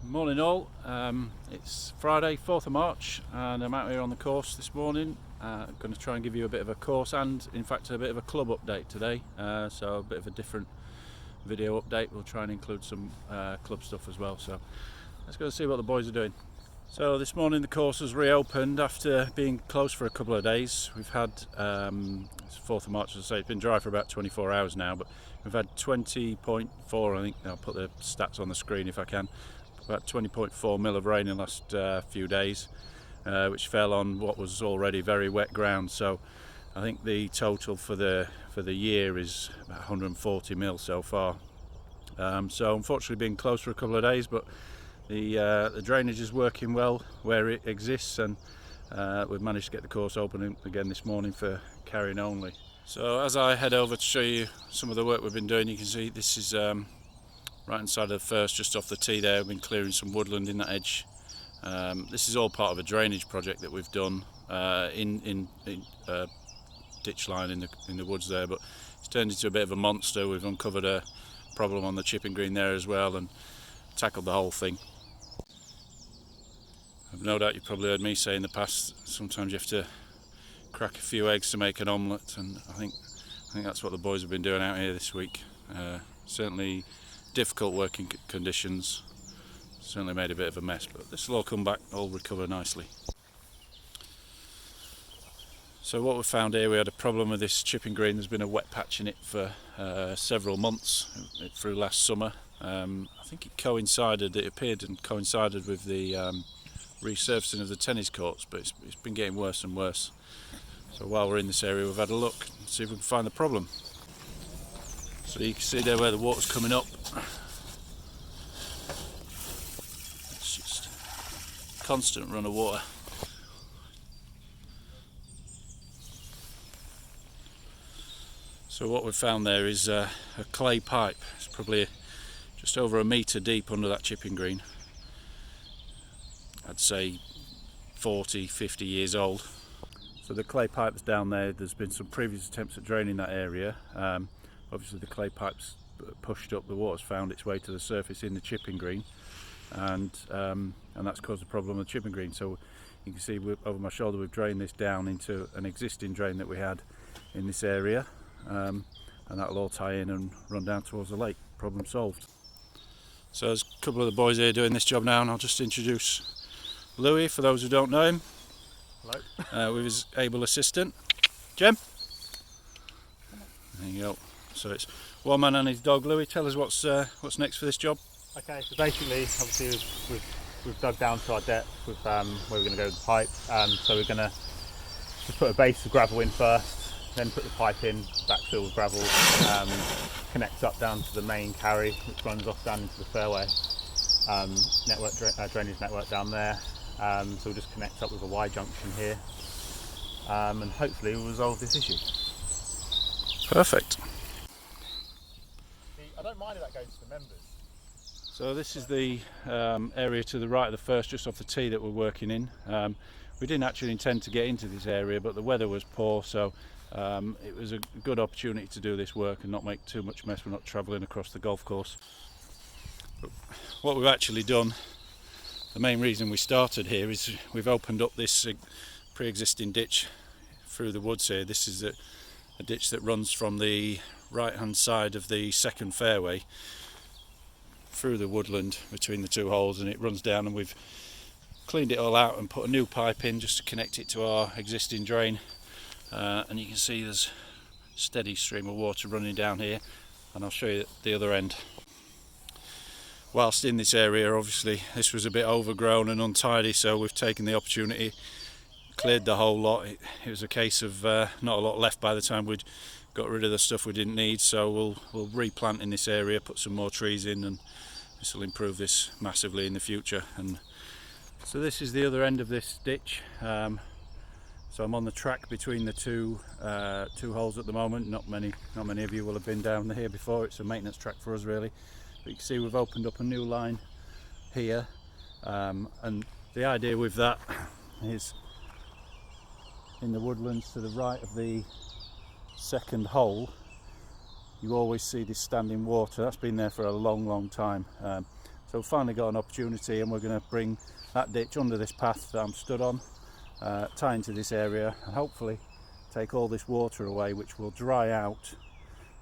Morning all, it's Friday 4th of March and I'm out here on the course this morning. I'm going to try and give you a bit of a course and in fact a bit of a club update today, so a bit of a different video update. We'll try and include some club stuff as well, so let's go and see what the boys are doing. So this morning the course has reopened after being closed for a couple of days. We've had, it's 4th of March, as I say, it's been dry for about 24 hours now, but we've had 20.4, I think, I'll put the stats on the screen if I can, about 20.4 mil of rain in the last few days, which fell on what was already very wet ground. So I think the total for the year is about 140 mil so far. So unfortunately being closed for a couple of days, but the drainage is working well where it exists, and we've managed to get the course open again this morning for carrying only. So as I head over to show you some of the work we've been doing, you can see this is right inside of the first, just off the tee there. We've been clearing some woodland in that edge. This is all part of a drainage project that we've done in ditch line in the woods there, but it's turned into a bit of a monster. We've uncovered a problem on the chipping green there as well and tackled the whole thing. I've no doubt you've probably heard me say in the past, sometimes you have to crack a few eggs to make an omelette, and I think that's what the boys have been doing out here this week. Certainly difficult working conditions, certainly made a bit of a mess, but this will all come back, all recover nicely. So what we found here, we had a problem with this chipping green. There's been a wet patch in it for several months through last summer. I think it appeared and coincided with the resurfacing of the tennis courts, but it's been getting worse and worse. So while we're in this area, we've had a look and see if we can find the problem. So you can see there where the water's coming up. It's just a constant run of water. So what we've found there is a clay pipe. It's probably just over a metre deep under that chipping green. I'd say 40, 50 years old. So the clay pipe's down there. There's been some previous attempts at draining that area. Obviously the clay pipe's pushed up, the water's found its way to the surface in the chipping green, and that's caused a problem with the chipping green. So you can see over my shoulder we've drained this down into an existing drain that we had in this area, and that'll all tie in and run down towards the lake. Problem solved. So there's a couple of the boys here doing this job now, and I'll just introduce Louis for those who don't know him. Hello. With his able assistant, Jem. There you go. So it's one man and his dog. Louis, tell us what's next for this job. Okay, so basically, obviously we've dug down to our depth with where we're going to go with the pipe. So we're going to just put a base of gravel in first, then put the pipe in, backfill with gravel, connect up down to the main carry, which runs off down into the fairway drainage network down there. So we'll just connect up with a Y junction here, and hopefully we'll resolve this issue. Perfect. I don't mind if that goes to the members. So this is the area to the right of the first, just off the tee that we're working in. We didn't actually intend to get into this area, but the weather was poor, so it was a good opportunity to do this work and not make too much mess. We're not travelling across the golf course. But what we've actually done, the main reason we started here, is we've opened up this pre-existing ditch through the woods here. This is a ditch that runs from the right hand side of the second fairway through the woodland between the two holes, and it runs down, and we've cleaned it all out and put a new pipe in just to connect it to our existing drain, and you can see there's a steady stream of water running down here, and I'll show you the other end. Whilst in this area, obviously this was a bit overgrown and untidy, so we've taken the opportunity, cleared the whole lot. It was a case of not a lot left by the time we'd got rid of the stuff we didn't need, so we'll replant in this area, put some more trees in, and this will improve this massively in the future. And so this is the other end of this ditch. So I'm on the track between the two holes at the moment. Not many of you will have been down here before. It's a maintenance track for us really. But you can see we've opened up a new line here, and the idea with that is in the woodlands to the right of the second hole you always see this standing water. That's been there for a long time. So So we've finally got an opportunity, and we're going to bring that ditch under this path that I'm stood on, tie into this area, and hopefully take all this water away, which will dry out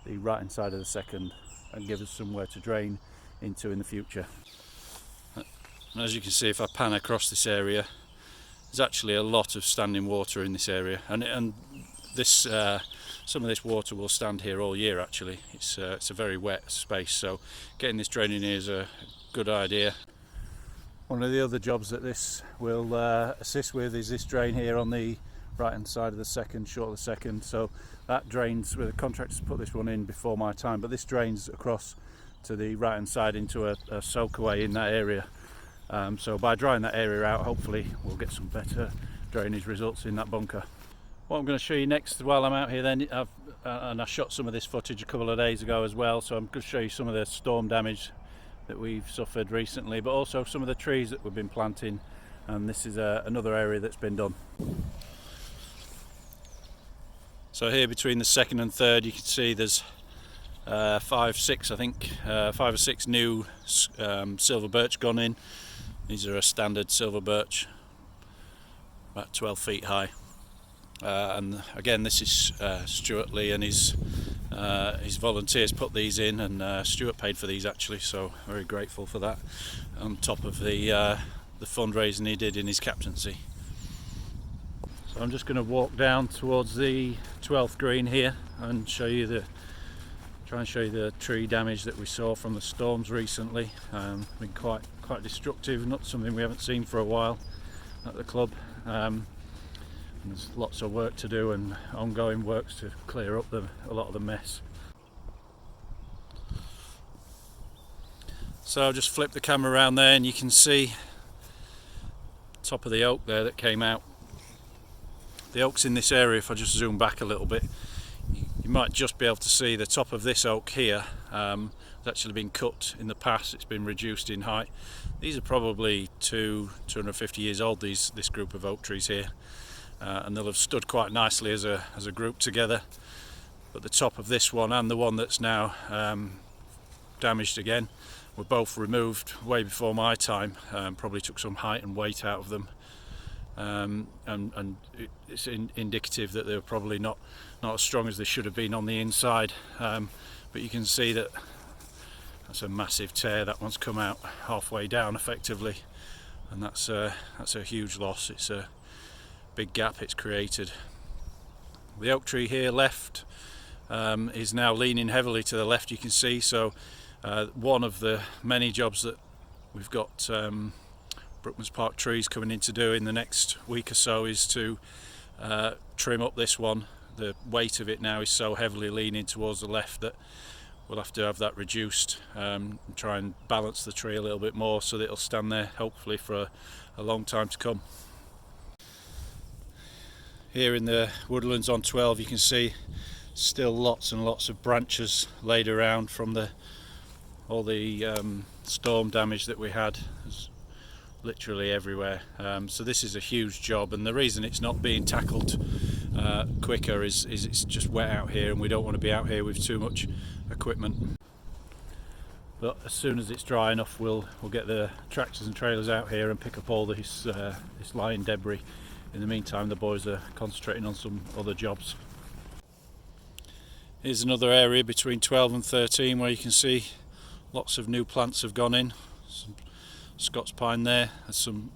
the right hand side of the second and give us somewhere to drain into in the future. And as you can see, if I pan across this area, there's actually a lot of standing water in this area, and this some of this water will stand here all year. Actually, it's a very wet space, so getting this draining here is a good idea. One of the other jobs that this will assist with is this drain here on the right hand side of the second, short of the second. So that drains, with the contractors put this one in before my time, but this drains across to the right hand side into a soakaway in that area. So by drying that area out, hopefully we'll get some better drainage results in that bunker. What I'm going to show you next while I'm out here then, and I shot some of this footage a couple of days ago as well, so I'm going to show you some of the storm damage that we've suffered recently, but also some of the trees that we've been planting, and this is another area that's been done. So here between the second and third, you can see there's 5 or 6 new silver birch gone in. These are a standard silver birch, about 12 feet high. And again, this is Stuart Lee and his volunteers put these in, and Stuart paid for these actually, so very grateful for that, on top of the fundraising he did in his captaincy. So I'm just going to walk down towards the 12th green here and try and show you the tree damage that we saw from the storms recently. Been quite destructive, not something we haven't seen for a while at the club. There's lots of work to do and ongoing works to clear up a lot of the mess. So I'll just flip the camera around there, and you can see top of the oak there that came out. The oaks in this area, if I just zoom back a little bit, you might just be able to see the top of this oak here. It's actually been cut in the past, it's been reduced in height. These are probably 250 years old, this group of oak trees here. And they'll have stood quite nicely as a group together, but the top of this one and the one that's now damaged again were both removed way before my time. Probably took some height and weight out of them, and it's indicative that they were probably not as strong as they should have been on the inside. But you can see that that's a massive tear. That one's come out halfway down effectively, and that's a huge loss. It's a big gap it's created. The oak tree here left is now leaning heavily to the left, you can see. So one of the many jobs that we've got Brookman's Park Trees coming in to do in the next week or so is to trim up this one. The weight of it now is so heavily leaning towards the left that we'll have to have that reduced, and try and balance the tree a little bit more so that it'll stand there hopefully for a long time to come. Here in the woodlands on 12, you can see still lots and lots of branches laid around from all the storm damage that we had. There's literally everywhere. So this is a huge job, and the reason it's not being tackled quicker is it's just wet out here, and we don't want to be out here with too much equipment. But as soon as it's dry enough, we'll get the tractors and trailers out here and pick up all this lying debris. In the meantime, the boys are concentrating on some other jobs. Here's another area between 12 and 13 where you can see lots of new plants have gone in. Some Scots pine there, there's some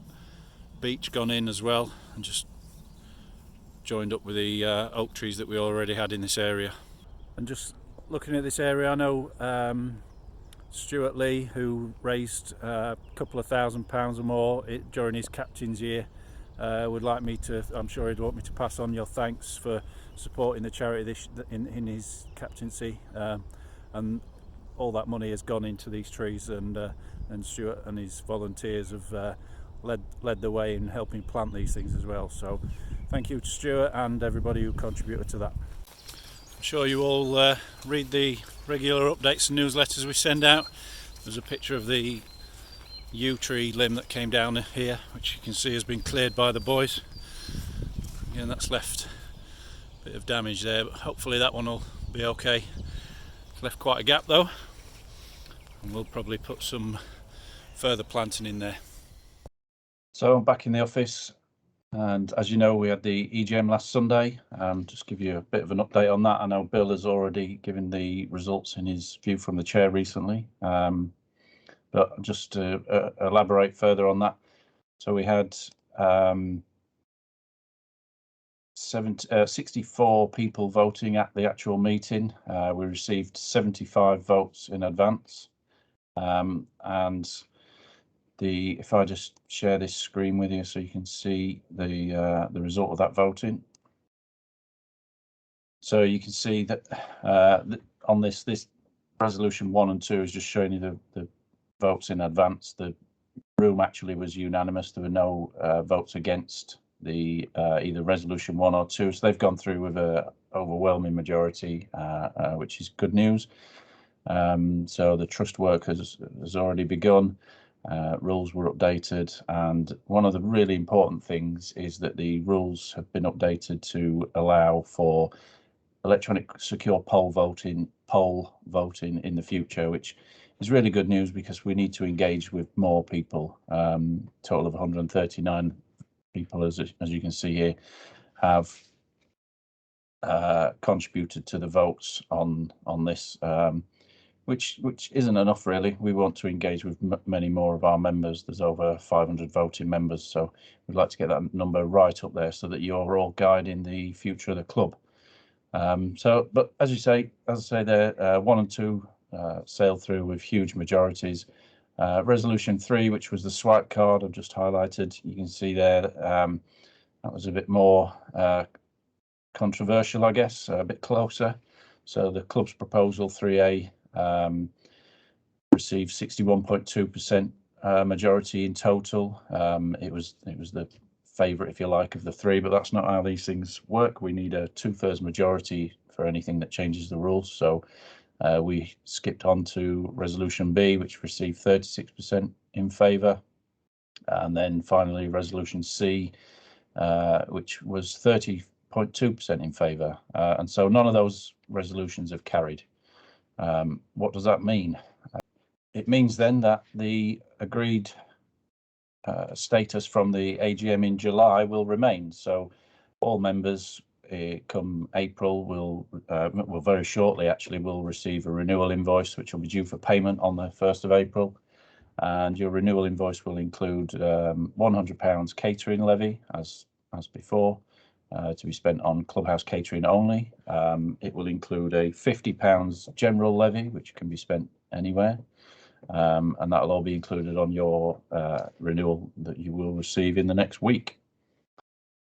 beech gone in as well, and just joined up with the oak trees that we already had in this area. And just looking at this area, I know Stuart Lee, who raised a couple of £1,000 or more during his captain's year, would like me to, I'm sure he'd want me to pass on your thanks for supporting the charity in his captaincy, and all that money has gone into these trees, and Stuart and his volunteers have led the way in helping plant these things as well. So thank you to Stuart and everybody who contributed to that. I'm sure you all read the regular updates and newsletters we send out. There's a picture of the yew tree limb that came down here, which you can see has been cleared by the boys. Again, that's left a bit of damage there, but hopefully that one will be okay. It's left quite a gap though, and we'll probably put some further planting in there. So I'm back in the office, and as you know, we had the EGM last Sunday. Just give you a bit of an update on that. I know Bill has already given the results in his view from the chair recently, but just to elaborate further on that. So we had 64 people voting at the actual meeting. We received 75 votes in advance, and if I just share this screen with you so you can see the result of that voting. So you can see that on this resolution 1 and 2 is just showing you the votes in advance. The room actually was unanimous. There were no votes against the either resolution 1 or 2. So they've gone through with a overwhelming majority, which is good news. So the trust work has already begun. Rules were updated, and one of the really important things is that the rules have been updated to allow for electronic secure poll voting in the future, which is really good news because we need to engage with more people. Total of 139 people, as you can see here, have contributed to the votes on this. Which isn't enough, really. We want to engage with many more of our members. There's over 500 voting members, so we'd like to get that number right up there so that you're all guiding the future of the club. But as I say there, 1 and 2 sailed through with huge majorities. Resolution 3, which was the swipe card I've just highlighted, you can see there that was a bit more controversial, I guess, a bit closer. So the club's proposal 3A received 61.2% majority in total. It was the favourite, if you like, of the three, but that's not how these things work. We need a 2/3 majority for anything that changes the rules. So we skipped on to resolution B, which received 36% in favour, and then finally resolution C, which was 30.2% in favour. And so none of those resolutions have carried. What does that mean? It means then that the agreed status from the AGM in July will remain. So all members come April will very shortly actually will receive a renewal invoice, which will be due for payment on the 1st of April. And your renewal invoice will include £100 catering levy as before, to be spent on clubhouse catering only. It will include a £50 general levy, which can be spent anywhere. And that'll all be included on your renewal that you will receive in the next week.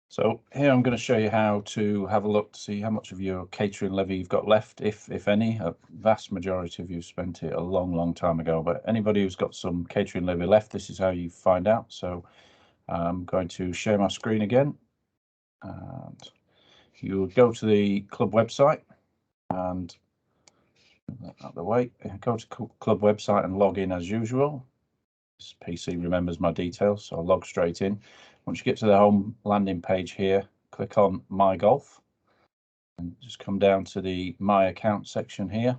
So here I'm going to show you how to have a look to see how much of your catering levy you've got left, if any. A vast majority of you spent it a long time ago, but anybody who's got some catering levy left, this is how you find out. So I'm going to share my screen again, and you'll go to the club website and out of the way, go to club website and log in as usual. This PC remembers my details, so I'll log straight in. Once you get to the home landing page here, click on My Golf and just come down to the My Account section here.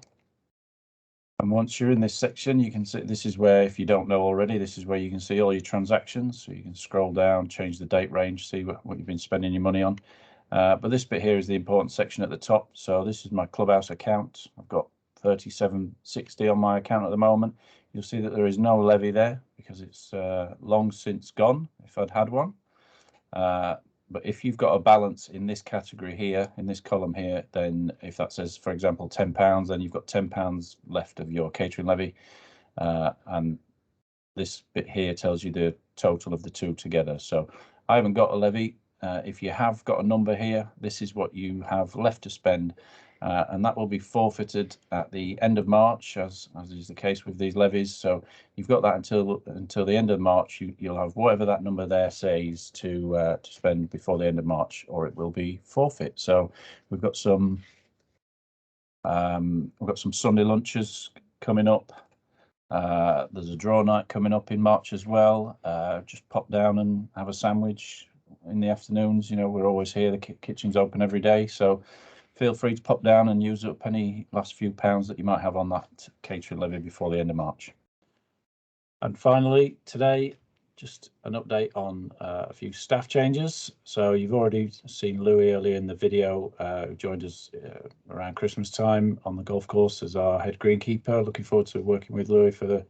And once you're in this section, you can see this is where, if you don't know already, this is where you can see all your transactions. So you can scroll down, change the date range, see what you've been spending your money on. But this bit here is the important section at the top. So this is my clubhouse account. I've got 3760 on my account at the moment. You'll see that there is no levy there because it's long since gone if I'd had one. But if you've got a balance in this category here, in this column here, then if that says, for example, £10, then you've got £10 left of your catering levy. And this bit here tells you the total of the two together. So I haven't got a levy. If you have got a number here, this is what you have left to spend. And that will be forfeited at the end of March, as is the case with these levies. So you've got that until the end of March. You'll have whatever that number there says to spend before the end of March, or it will be forfeit. So we've got some Sunday lunches coming up. There's a draw night coming up in March as well. Just pop down and have a sandwich in the afternoons. You know, we're always here. The kitchen's open every day, so feel free to pop down and use up any last few pounds that you might have on that catering levy before the end of March. And finally, today, just an update on a few staff changes. So you've already seen Louis earlier in the video, who joined us around Christmas time on the golf course as our head greenkeeper. Looking forward to working with Louis for the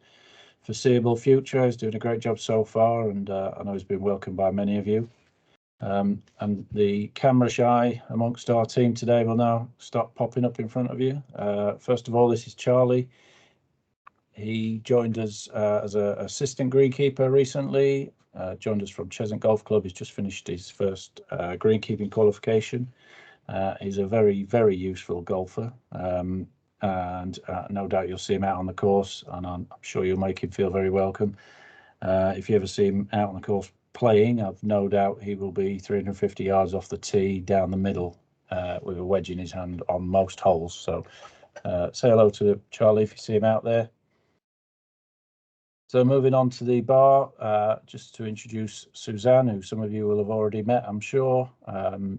foreseeable future. He's doing a great job so far, and I know he's been welcomed by many of you. And the camera shy amongst our team today will now start popping up in front of you. First of all, this is Charlie. He joined us as an assistant greenkeeper recently, joined us from Cheshunt Golf Club. He's just finished his first greenkeeping qualification. He's a very, very useful golfer, and no doubt you'll see him out on the course, and I'm sure you'll make him feel very welcome. If you ever see him out on the course playing, I've no doubt he will be 350 yards off the tee down the middle with a wedge in his hand on most holes. So say hello to Charlie if you see him out there. So moving on to the bar, just to introduce Suzanne, who some of you will have already met, I'm sure.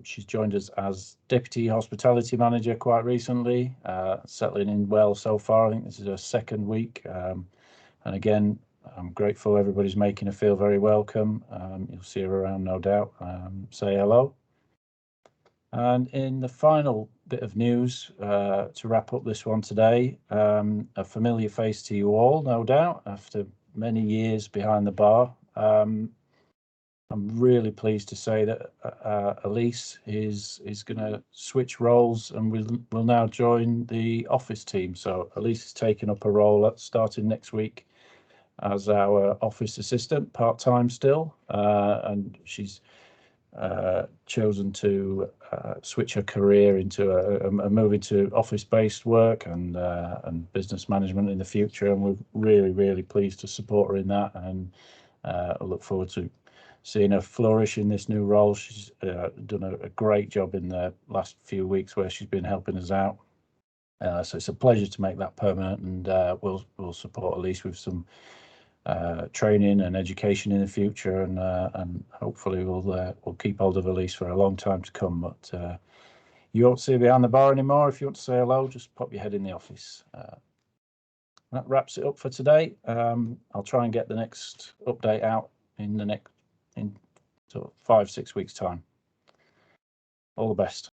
She's joined us as Deputy Hospitality Manager quite recently, settling in well so far. I think this is her second week. And again, I'm grateful everybody's making her feel very welcome. You'll see her around, no doubt. Say hello. And in the final bit of news, to wrap up this one today, a familiar face to you all, no doubt, after many years behind the bar. I'm really pleased to say that Elise is going to switch roles and will now join the office team. So Elise has taken up a role starting next week as our office assistant, part-time still, and she's chosen to switch her career into a move into office-based work and business management in the future, and we're really pleased to support her in that, and I look forward to seeing her flourish in this new role. She's done a great job in the last few weeks where she's been helping us out, so it's a pleasure to make that permanent, and we'll support Elise with some training and education in the future, and hopefully we'll keep hold of Elise for a long time to come. But you won't see her behind the bar anymore. If you want to say hello, just pop your head in the office. That wraps it up for today. I'll try and get the next update out in sort of 5-6 weeks time. All the best.